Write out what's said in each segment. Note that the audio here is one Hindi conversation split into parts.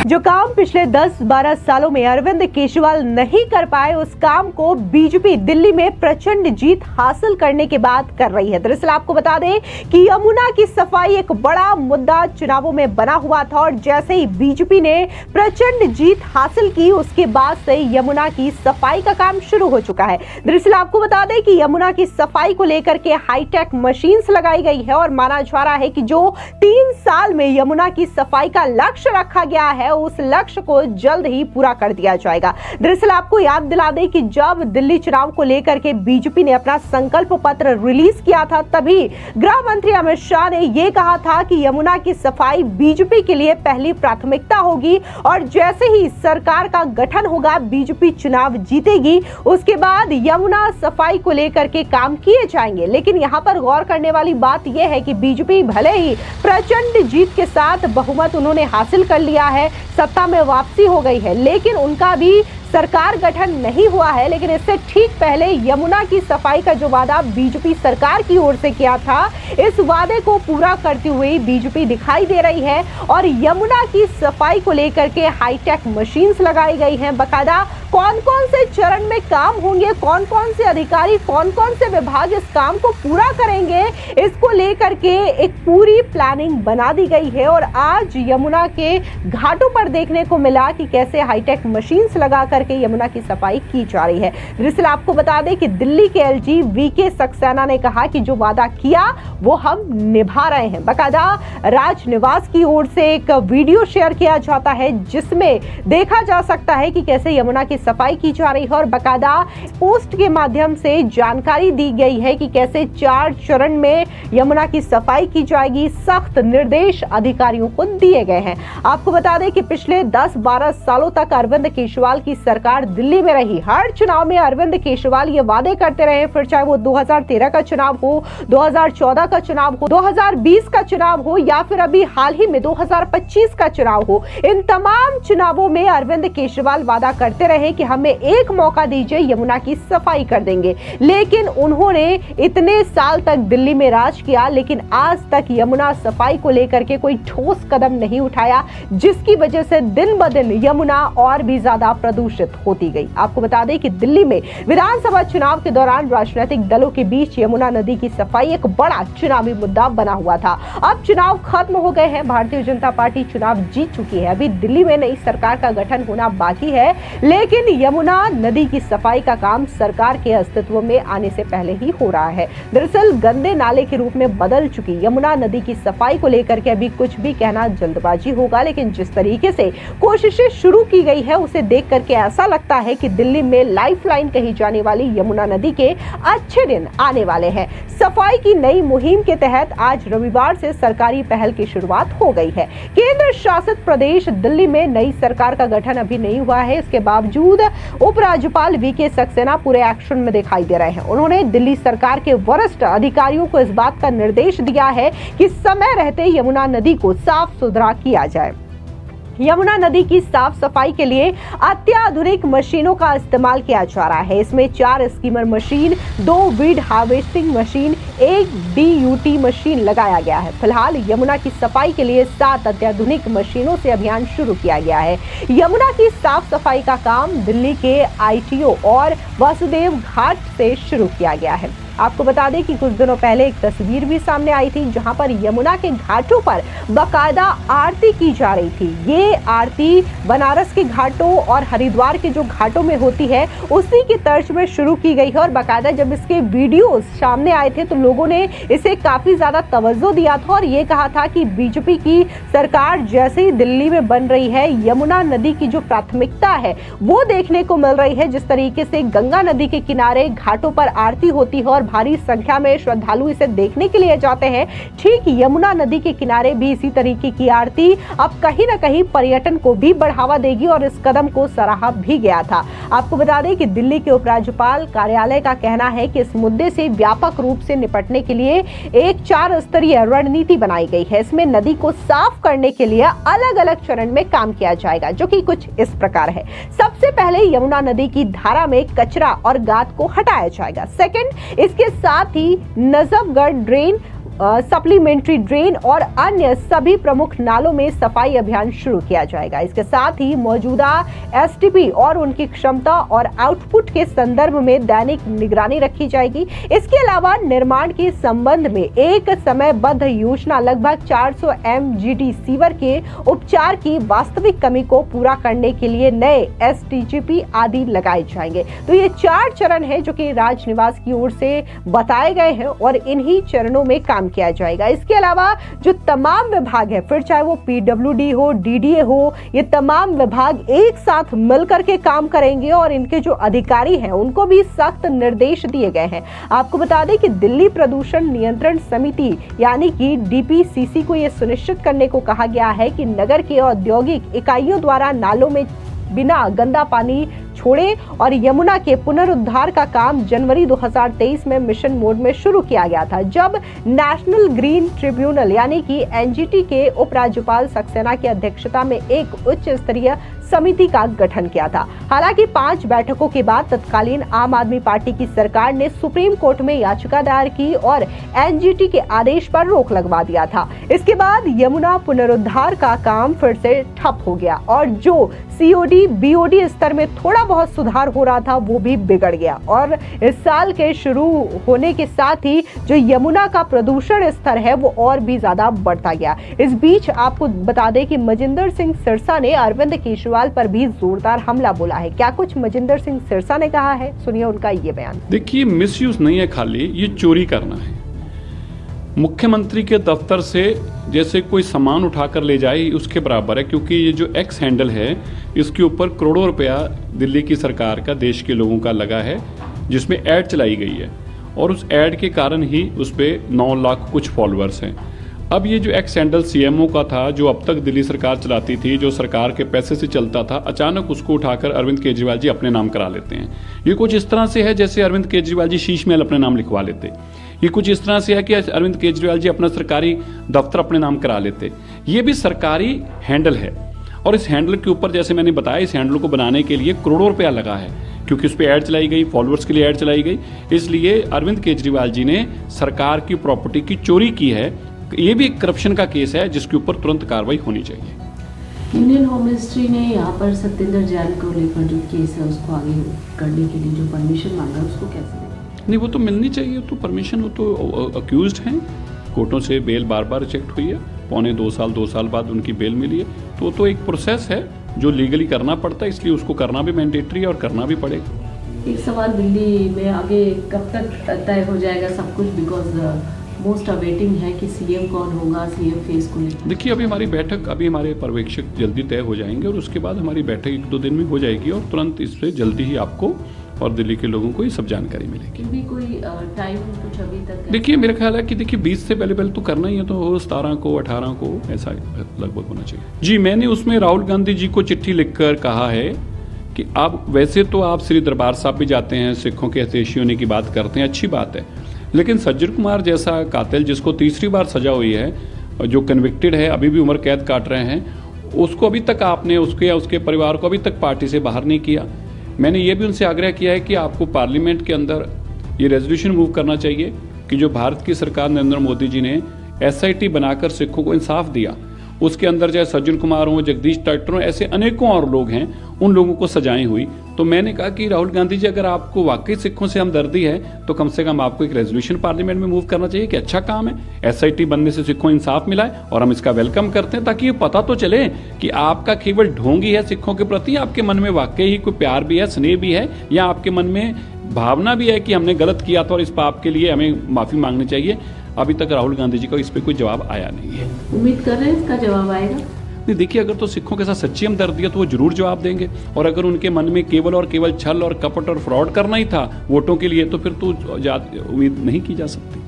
जो काम पिछले 10-12 सालों में अरविंद केजरीवाल नहीं कर पाए, उस काम को बीजेपी दिल्ली में प्रचंड जीत हासिल करने के बाद कर रही है। दरअसल आपको बता दें कि यमुना की सफाई एक बड़ा मुद्दा चुनावों में बना हुआ था और जैसे ही बीजेपी ने प्रचंड जीत हासिल की, उसके बाद से यमुना की सफाई का काम शुरू हो चुका है। दरअसल आपको बता दें कि यमुना की सफाई को लेकर के हाईटेक मशीन्स लगाई गई है और माना जा रहा है कि जो 3 साल में यमुना की सफाई का लक्ष्य रखा गया है, उस लक्ष्य को जल्द ही पूरा कर दिया जाएगा। दरअसल आपको याद दिला दें कि जब दिल्ली चुनाव को लेकर के बीजेपी ने अपना संकल्प पत्र रिलीज किया था, तभी गृह मंत्री अमित शाह ने यह कहा था कि यमुना की सफाई बीजेपी के लिए पहली प्राथमिकता होगी और जैसे ही सरकार का गठन होगा, बीजेपी चुनाव जीतेगी, उसके बाद यमुना सफाई को लेकर के काम किए जाएंगे। लेकिन यहां पर गौर करने वाली बात यह है कि बीजेपी भले ही प्रचंड जीत के साथ बहुमत उन्होंने हासिल कर लिया है, सत्ता में वापसी हो गई है, लेकिन उनका भी सरकार गठन नहीं हुआ है। लेकिन इससे ठीक पहले यमुना की सफाई का जो वादा बीजेपी सरकार की ओर से किया था, इस वादे को पूरा करती हुई बीजेपी दिखाई दे रही है और यमुना की सफाई को लेकर के हाईटेक मशीन्स लगाई गई हैं। बकायदा कौन कौन से चरण में काम होंगे, कौन कौन से अधिकारी, कौन कौन से विभाग इस काम को पूरा करेंगे, इसको लेकर के एक पूरी प्लानिंग बना दी गई है। और आज यमुना के घाटों पर देखने को मिला कि कैसे हाईटेक मशीन्स लगा करके यमुना की सफाई की जा रही है। दरअसल आपको बता दें कि दिल्ली के एलजी वीके सक्सेना ने कहा कि जो वादा किया वो हम निभा रहे हैं। बकायदा राजनिवास की ओर से एक वीडियो शेयर किया जाता है जिसमें देखा जा सकता है कि कैसे यमुना की सफाई की जा रही है और बकायदा पोस्ट के माध्यम से जानकारी दी गई है कि कैसे 4 चरण में यमुना की सफाई की जाएगी। सख्त निर्देश अधिकारियों को दिए गए हैं। आपको बता दें कि पिछले 10-12 सालों तक अरविंद केजरीवाल की सरकार दिल्ली में रही। हर चुनाव में अरविंद केजरीवाल ये वादे करते रहे, फिर चाहे वो 2013 का चुनाव हो, 2014 का चुनाव हो, 2020 का चुनाव हो या फिर अभी हाल ही में 2025 का चुनाव हो, इन तमाम चुनावों में अरविंद केजरीवाल वादा करते रहे कि हमें एक मौका दीजिए, यमुना की सफाई कर देंगे। लेकिन उन्होंने इतने साल तक दिल्ली में राज किया, लेकिन आज तक यमुना सफाई को लेकर के कोई ठोस कदम नहीं उठाया, जिसकी वजह से दिन ब दिन यमुना और भी ज्यादा प्रदूषित होती गई। आपको बता दें कि दिल्ली में विधानसभा चुनाव के दौरान राजनीतिक दलों के बीच यमुना नदी की सफाई एक बड़ा चुनावी मुद्दा बना हुआ था। अब चुनाव खत्म हो गए हैं, भारतीय जनता पार्टी चुनाव जीत चुकी है। अभी दिल्ली में नई सरकार का गठन होना बाकी है, लेकिन यमुना नदी की सफाई का काम सरकार के अस्तित्व में आने से पहले ही हो रहा है। दरअसल गंदे नाले के रूप में बदल चुकी यमुना नदी की सफाई को लेकर के अभी कुछ भी कहना जल्दबाजी होगा, लेकिन जिस तरीके से कोशिशें शुरू की गई है उसे देख करके ऐसा लगता है कि दिल्ली में लाइफलाइन कही जाने वाली यमुना नदी के अच्छे दिन आने वाले हैं। सफाई की नई मुहिम के तहत आज रविवार से सरकारी पहल की शुरुआत हो गई है। केंद्र शासित प्रदेश दिल्ली में नई सरकार का गठन अभी नहीं हुआ है, इसके बावजूद उपराज्यपाल वीके सक्सेना पूरे एक्शन में दिखाई दे रहे हैं। उन्होंने दिल्ली सरकार के वरिष्ठ अधिकारियों को इस बात का निर्देश दिया है कि समय रहते यमुना नदी को साफ सुथरा किया जाए। यमुना नदी की साफ सफाई के लिए अत्याधुनिक मशीनों का इस्तेमाल किया जा रहा है। इसमें 4 schemer machine, 2 weed harvesting machine, 1 DUT machine लगाया गया है। फिलहाल यमुना की सफाई के लिए 7 अत्याधुनिक मशीनों से अभियान शुरू किया गया है। यमुना की साफ सफाई का काम दिल्ली के ITO और वासुदेव घाट से शुरू किया गया है। आपको बता दें कि कुछ दिनों पहले एक तस्वीर भी सामने आई थी जहां पर यमुना के घाटों पर बाकायदा आरती की जा रही थी। ये आरती बनारस के घाटों और हरिद्वार के जो घाटों में होती है, उसी की तर्ज में शुरू की गई है और बाकायदा जब इसके वीडियोस सामने आए थे तो लोगों ने इसे काफी ज्यादा तवज्जो दिया था और ये कहा था कि बीजेपी की सरकार जैसे ही दिल्ली में बन रही है, यमुना नदी की जो प्राथमिकता है वो देखने को मिल रही है। जिस तरीके से गंगा नदी के किनारे घाटों पर आरती होती है और भारी संख्या में श्रद्धालु इसे देखने के लिए जाते हैं, ठीक यमुना नदी के किनारे भी इसी तरीके की आरती अब कहीं ना कहीं पर्यटन को भी बढ़ावा देगी और इस कदम को सराहा भी गया था। आपको बता दें कि दिल्ली के उपराज्यपाल कार्यालय का कहना है कि इस मुद्दे से व्यापक रूप से निपटने के लिए एक 4 स्तरीय रणनीति बनाई गई है। इसमें नदी को साफ करने के लिए अलग अलग चरण में काम किया जाएगा, जो कि कुछ इस प्रकार है। सबसे पहले यमुना नदी की धारा में कचरा और गाद को हटाया जाएगा। सेकंड, इसके साथ ही नजफगढ़ ड्रेन सप्लीमेंट्री ड्रेन और अन्य सभी प्रमुख नालों में सफाई अभियान शुरू किया जाएगा। इसके साथ ही मौजूदा एसटीपी और उनकी क्षमता और आउटपुट के संदर्भ में दैनिक निगरानी रखी जाएगी। इसके अलावा निर्माण के संबंध में एक समयबद्ध योजना लगभग 400 MGD सीवर के उपचार की वास्तविक कमी को पूरा करने के लिए नए एसटीजीपी आदि लगाए जाएंगे। तो ये 4 चरण है जो कि राजनिवास की ओर से बताए गए हैं और इन्हीं चरणों में काम किया जाएगा। इसके अलावा जो तमाम विभाग है, फिर चाहे वो पीडब्ल्यूडी हो, डीडीए हो, ये तमाम विभाग एक साथ मिलकर के काम करेंगे और इनके जो अधिकारी हैं उनको भी सख्त निर्देश दिए गए हैं। आपको बता दें कि दिल्ली प्रदूषण नियंत्रण समिति यानी कि डीपीसीसी को यह सुनिश्चित करने को कहा गया है कि नगर के औद्योगिक इकाइयों द्वारा नालों में बिना गंदा पानी छोड़े और यमुना के पुनरुद्धार का काम जनवरी 2023 में मिशन मोड में शुरू किया गया था, जब नेशनल ग्रीन ट्रिब्यूनल यानी कि एनजीटी के उपराज्यपाल सक्सेना की अध्यक्षता में एक उच्च स्तरीय समिति का गठन किया था। हालांकि 5 बैठकों के बाद तत्कालीन आम आदमी पार्टी की सरकार ने सुप्रीम कोर्ट में याचिका दायर की और एनजीटी के आदेश पर रोक लगवा दिया था। इसके बाद यमुना पुनरुद्धार का काम फिर से ठप हो गया और जो सीओडी बीओडी स्तर में थोड़ा बहुत सुधार हो रहा था वो भी बिगड़ गया और इस साल के शुरू होने के साथ ही जो यमुना का प्रदूषण स्तर है वो और भी ज्यादा बढ़ता गया। इस बीच आपको बता दें कि मजिंदर सिंह सिरसा ने अरविंद केजरीवाल पर भी जोरदार हमला बोला है। क्या कुछ मजिंदर सिंह सिरसा ने कहा है, सुनिए उनका ये बयान। देखिए, मिसयूज नहीं है, खाली ये चोरी करना है। मुख्यमंत्री के दफ्तर से जैसे कोई सामान उठाकर ले जाए उसके बराबर है, क्योंकि ये जो एक्स हैंडल है इसके ऊपर करोड़ों रुपया दिल्ली की सरकार का, देश के लोगों का लगा है, जिसमें ऐड चलाई गई है और उस ऐड के कारण ही उस पर 9 लाख कुछ फॉलोअर्स हैं। अब ये जो एक्स हैंडल सीएमओ का था, जो अब तक दिल्ली सरकार चलाती थी, जो सरकार के पैसे से चलता था, अचानक उसको उठाकर अरविंद केजरीवाल जी अपने नाम करा लेते हैं। ये कुछ इस तरह से है जैसे अरविंद केजरीवाल जी शीश महल अपने नाम लिखवा लेते। ये कुछ इस तरह से है कि अरविंद केजरीवाल जी अपना सरकारी दफ्तर अपने नाम करा लेते। ये भी सरकारी हैंडल है और इस हैंडल के ऊपर, जैसे मैंने बताया, इस हैंडल को बनाने के लिए करोड़ों रुपया लगा है, क्योंकि उस पर ऐड चलाई गई, फॉलोअर्स के लिए ऐड चलाई गई। इसलिए अरविंद केजरीवाल जी ने सरकार की प्रॉपर्टी की चोरी की है। ये भी एक करप्शन का केस है जिसके ऊपर तुरंत कार्रवाई होनी चाहिए। इंडियन होम मिनिस्ट्री ने यहाँ पर सत्येंद्र जैन को लेकर जो केस है उसको आगे करने के लिए जो परमिशन मांगा है उसको कैसे देखें? नहीं, वो तो मिलनी चाहिए, तो परमिशन, वो तो अक्यूज्ड हैं, कोर्टों से बेल बार बार रिजेक्ट हुई है, पौने 2 साल बाद उनकी बेल मिली है। तो एक प्रोसेस है जो लीगली करना पड़ता है, इसलिए उसको करना भी मैंडेटरी है और करना भी पड़ेगा। एक सवाल, दिल्ली में आगे कब तक तय हो जाएगा सब कुछ, बिकॉज मोस्ट अवेटिंग है कि सीएम कौन होगा, सीएम फेस को लेकर? देखिए, अभी हमारे पर्यवेक्षक जल्दी तय हो जाएंगे और उसके बाद हमारी बैठक 1-2 दिन में हो जाएगी और तुरंत इससे जल्दी ही आपको और दिल्ली के लोगों को ये सब जानकारी मिलेगी। भी कोई टाइम कुछ अभी तक? देखिए, मेरा ख्याल है कि 20 से पहले तो करना ही है, तो 17 को 18 को ऐसा लगभग होना चाहिए। जी, मैंने उसमें राहुल गांधी जी को चिट्ठी लिखकर कहा है कि आप वैसे तो आप श्री दरबार साहब भी जाते हैं, सिखों के हितैषी होने की बात करते हैं, अच्छी बात है, लेकिन सज्जन कुमार जैसा कातिल जिसको 3री बार सजा हुई है, जो कन्विक्टेड है, अभी भी उम्र कैद काट रहे हैं, उसको अभी तक आपने उसके या उसके परिवार को अभी तक पार्टी से बाहर नहीं किया। मैंने ये भी उनसे आग्रह किया है कि आपको पार्लियामेंट के अंदर ये रेजोल्यूशन मूव करना चाहिए कि जो भारत की सरकार नरेंद्र मोदी जी ने एसआईटी बनाकर सिखों को इंसाफ दिया, उसके अंदर चाहे सज्जन कुमार हो, जगदीश टाइटर हो, ऐसे अनेकों और लोग हैं, उन लोगों को सजाएं हुई। तो मैंने कहा कि राहुल गांधी जी, अगर आपको वाकई सिखों से हमदर्दी है तो कम से कम आपको एक रेजोल्यूशन पार्लियामेंट में मूव करना चाहिए कि अच्छा काम है, एसआईटी बनने से सिखों इंसाफ मिला है और हम इसका वेलकम करते हैं, ताकि ये पता तो चले कि आपका केवल ढोंग ही है सिखों के प्रति, आपके मन में वाकई ही कोई प्यार भी है, स्नेह भी है, या आपके मन में भावना भी है कि हमने गलत किया था और इस पाप के लिए हमें माफी मांगनी चाहिए। अभी तक राहुल गांधी जी का इस पर कोई जवाब आया नहीं है। उम्मीद कर रहे हैं इसका जवाब आएगा? नहीं, देखिए, अगर तो सिखों के साथ सच्ची हमदर्दी है तो वो जरूर जवाब देंगे, और अगर उनके मन में केवल और केवल छल और कपट और फ्रॉड करना ही था वोटों के लिए, तो फिर तो उम्मीद नहीं की जा सकती।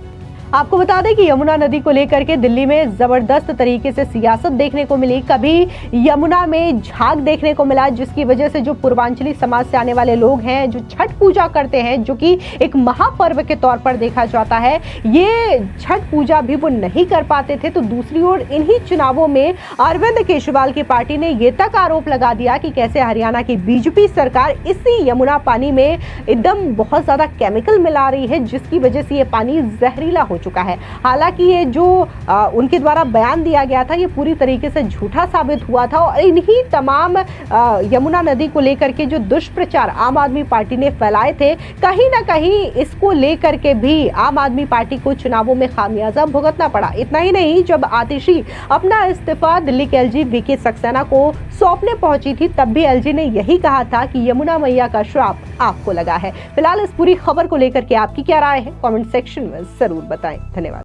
आपको बता दें कि यमुना नदी को लेकर के दिल्ली में जबरदस्त तरीके से सियासत देखने को मिली। कभी यमुना में झाग देखने को मिला, जिसकी वजह से जो पूर्वांचली समाज से आने वाले लोग हैं, जो छठ पूजा करते हैं, जो कि एक महापर्व के तौर पर देखा जाता है, ये छठ पूजा भी वो नहीं कर पाते थे। तो दूसरी ओर इन्हीं चुनावों में अरविंद केजरीवाल की पार्टी ने ये तक आरोप लगा दिया कि कैसे हरियाणा की बीजेपी सरकार इसी यमुना पानी में एकदम बहुत ज्यादा केमिकल मिला रही है, जिसकी वजह से ये पानी जहरीला हो हो चुका है। हालांकि ये जो उनके द्वारा बयान दिया गया था ये पूरी तरीके से झूठा साबित हुआ था और इन्हीं तमाम यमुना नदी को लेकर के जो दुष्प्रचार आम आदमी पार्टी ने फैलाए थे, कहीं ना कहीं इसको लेकर के भी आम आदमी पार्टी को चुनावों में खामियाजा भुगतना पड़ा। इतना ही नहीं, जब आतिशी अपना इस्तीफा दिल्ली के एलजी वीके सक्सेना को सौंपने पहुंची थी तब भी एलजी ने यही कहा था कि यमुना मैया का श्राप आपको लगा है। फिलहाल इस पूरी खबर को लेकर के आपकी क्या राय है, कमेंट सेक्शन में जरूर बताएं। धन्यवाद।